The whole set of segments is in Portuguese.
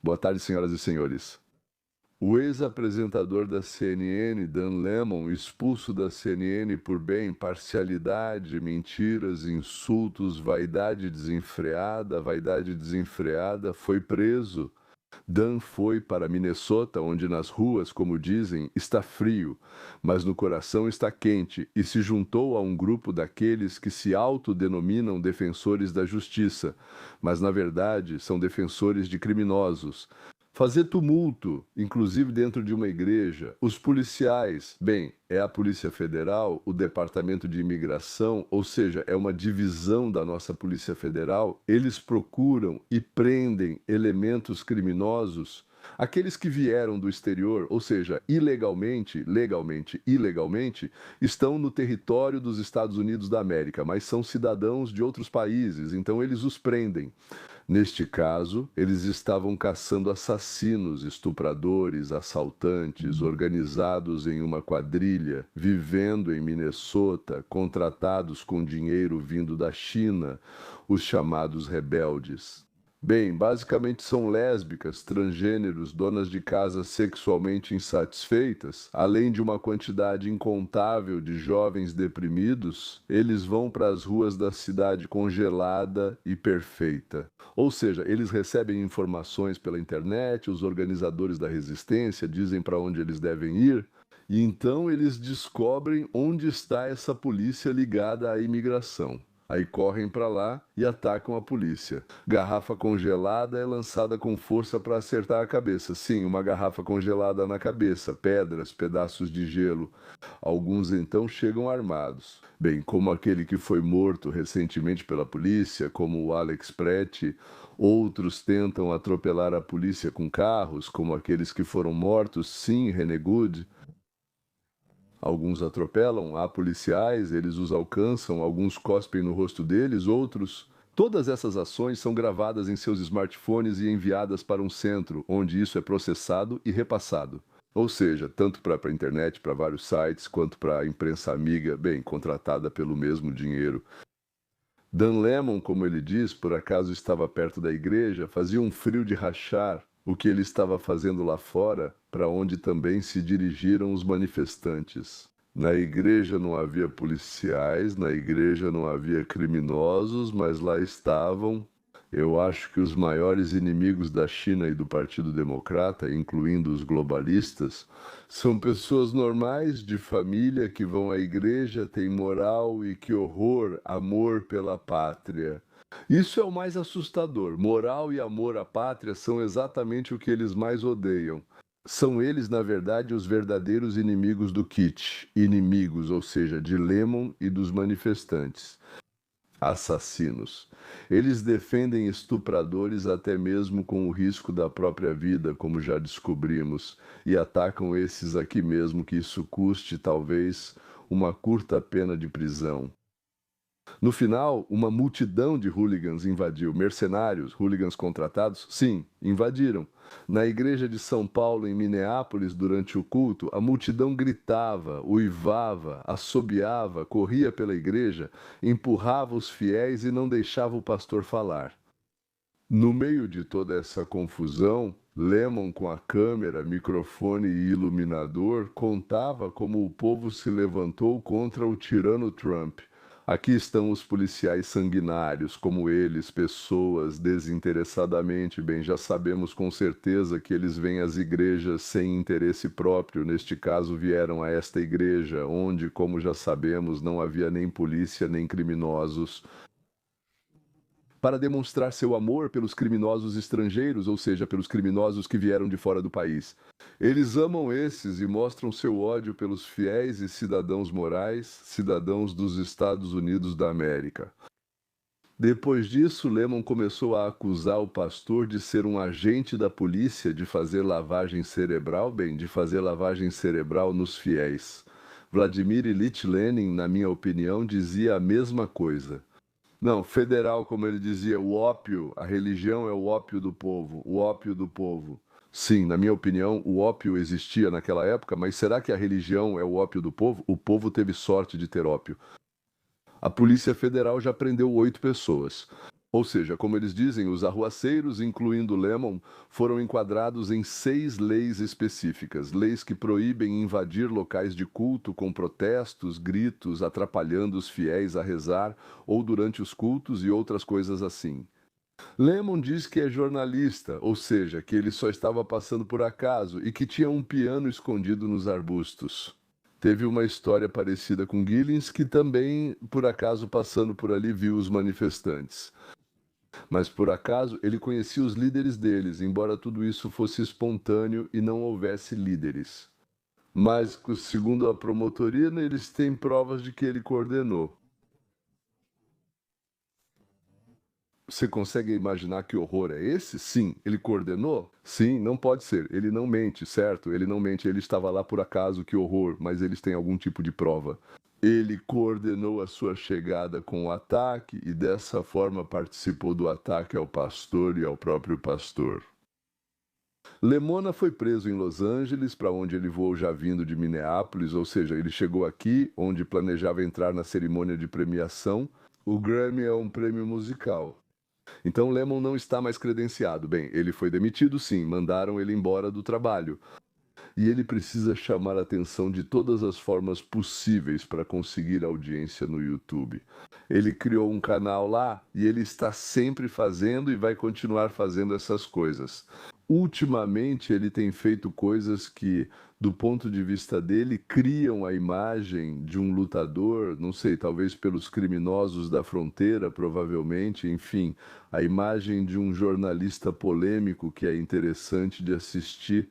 Boa tarde, senhoras e senhores. O ex-apresentador da CNN, Dan Lemon, expulso da CNN por parcialidade, mentiras, insultos, vaidade desenfreada, foi preso. Dan foi para Minnesota, onde nas ruas, como dizem, está frio, mas no coração está quente, e se juntou a um grupo daqueles que se autodenominam defensores da justiça, mas na verdade são defensores de criminosos. Fazer tumulto, inclusive dentro de uma igreja, os policiais, é a Polícia Federal, o Departamento de Imigração, ou seja, é uma divisão da nossa Polícia Federal, eles procuram e prendem elementos criminosos, aqueles que vieram do exterior, ou seja, ilegalmente, ilegalmente, estão no território dos Estados Unidos da América, mas são cidadãos de outros países, então eles os prendem. Neste caso, eles estavam caçando assassinos, estupradores, assaltantes, organizados em uma quadrilha, vivendo em Minnesota, contratados com dinheiro vindo da China, os chamados rebeldes. Basicamente são lésbicas, transgêneros, donas de casa sexualmente insatisfeitas, além de uma quantidade incontável de jovens deprimidos, eles vão para as ruas da cidade congelada e perfeita. Ou seja, eles recebem informações pela internet, os organizadores da resistência dizem para onde eles devem ir, e então eles descobrem onde está essa polícia ligada à imigração. Aí correm para lá e atacam a polícia. Garrafa congelada é lançada com força para acertar a cabeça. Sim, uma garrafa congelada na cabeça, pedras, pedaços de gelo. Alguns então chegam armados. Como aquele que foi morto recentemente pela polícia, como o Alex Pretti. Outros tentam atropelar a polícia com carros, como aqueles que foram mortos, sim, René Good. Alguns atropelam, há policiais, eles os alcançam, alguns cospem no rosto deles, outros. Todas essas ações são gravadas em seus smartphones e enviadas para um centro, onde isso é processado e repassado. Ou seja, tanto para a internet, para vários sites, quanto para a imprensa amiga, contratada pelo mesmo dinheiro. Dan Lemon, como ele diz, por acaso estava perto da igreja, fazia um frio de rachar o que ele estava fazendo lá fora, para onde também se dirigiram os manifestantes. Na igreja não havia policiais, na igreja não havia criminosos, mas lá estavam, eu acho que os maiores inimigos da China e do Partido Democrata, incluindo os globalistas, são pessoas normais, de família, que vão à igreja, têm moral e que horror, amor pela pátria. Isso é o mais assustador. Moral e amor à pátria são exatamente o que eles mais odeiam. São eles, na verdade, os verdadeiros inimigos do kit. Inimigos, ou seja, de Lemon e dos manifestantes. Assassinos. Eles defendem estupradores até mesmo com o risco da própria vida, como já descobrimos, e atacam esses aqui mesmo, que isso custe, talvez, uma curta pena de prisão. No final, uma multidão de hooligans invadiu. Mercenários, hooligans contratados, sim, invadiram. Na igreja de São Paulo, em Minneapolis, durante o culto, a multidão gritava, uivava, assobiava, corria pela igreja, empurrava os fiéis e não deixava o pastor falar. No meio de toda essa confusão, Lemon, com a câmera, microfone e iluminador, contava como o povo se levantou contra o tirano Trump. Aqui estão os policiais sanguinários, como eles, pessoas desinteressadamente, já sabemos com certeza que eles vêm às igrejas sem interesse próprio. Neste caso, vieram a esta igreja, onde, como já sabemos, não havia nem polícia nem criminosos, para demonstrar seu amor pelos criminosos estrangeiros, ou seja, pelos criminosos que vieram de fora do país. Eles amam esses e mostram seu ódio pelos fiéis e cidadãos morais, cidadãos dos Estados Unidos da América. Depois disso, Lemon começou a acusar o pastor de ser um agente da polícia, de fazer lavagem cerebral, de fazer lavagem cerebral nos fiéis. Vladimir Ilyich Lenin, na minha opinião, dizia a mesma coisa. Não, federal, como ele dizia, o ópio, a religião é o ópio do povo, o ópio do povo. Sim, na minha opinião, o ópio existia naquela época, mas será que a religião é o ópio do povo? O povo teve sorte de ter ópio. A Polícia Federal já prendeu 8 pessoas. Ou seja, como eles dizem, os arruaceiros, incluindo Lemon, foram enquadrados em 6 leis específicas, leis que proíbem invadir locais de culto com protestos, gritos, atrapalhando os fiéis a rezar ou durante os cultos e outras coisas assim. Lemon diz que é jornalista, ou seja, que ele só estava passando por acaso e que tinha um piano escondido nos arbustos. Teve uma história parecida com Gillens, que também, por acaso passando por ali, viu os manifestantes. Mas por acaso ele conhecia os líderes deles, embora tudo isso fosse espontâneo e não houvesse líderes. Mas, segundo a promotoria, eles têm provas de que ele coordenou. Você consegue imaginar que horror é esse? Sim. Ele coordenou? Sim, não pode ser. Ele não mente, certo? Ele não mente. Ele estava lá por acaso, que horror, mas eles têm algum tipo de prova. Ele coordenou a sua chegada com o ataque e dessa forma participou do ataque ao pastor e ao próprio pastor. Lemona foi preso em Los Angeles, para onde ele voou já vindo de Minneapolis, ou seja, ele chegou aqui, onde planejava entrar na cerimônia de premiação. O Grammy é um prêmio musical. Então Lemon não está mais credenciado. Bem, ele foi demitido, sim, mandaram ele embora do trabalho. E ele precisa chamar a atenção de todas as formas possíveis para conseguir audiência no YouTube. Ele criou um canal lá e ele está sempre fazendo e vai continuar fazendo essas coisas. Ultimamente, ele tem feito coisas que, do ponto de vista dele, criam a imagem de um lutador, não sei, talvez pelos criminosos da fronteira, provavelmente, enfim, a imagem de um jornalista polêmico que é interessante de assistir.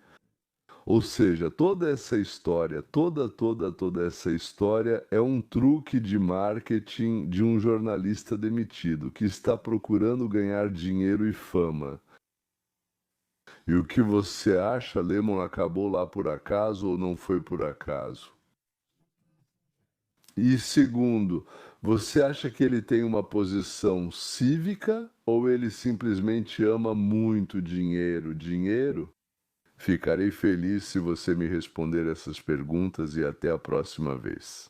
Ou seja, toda essa história, toda essa história é um truque de marketing de um jornalista demitido que está procurando ganhar dinheiro e fama. E o que você acha, Lemon acabou lá por acaso ou não foi por acaso? E segundo, você acha que ele tem uma posição cívica ou ele simplesmente ama muito dinheiro? Dinheiro? Ficarei feliz se você me responder essas perguntas e até a próxima vez.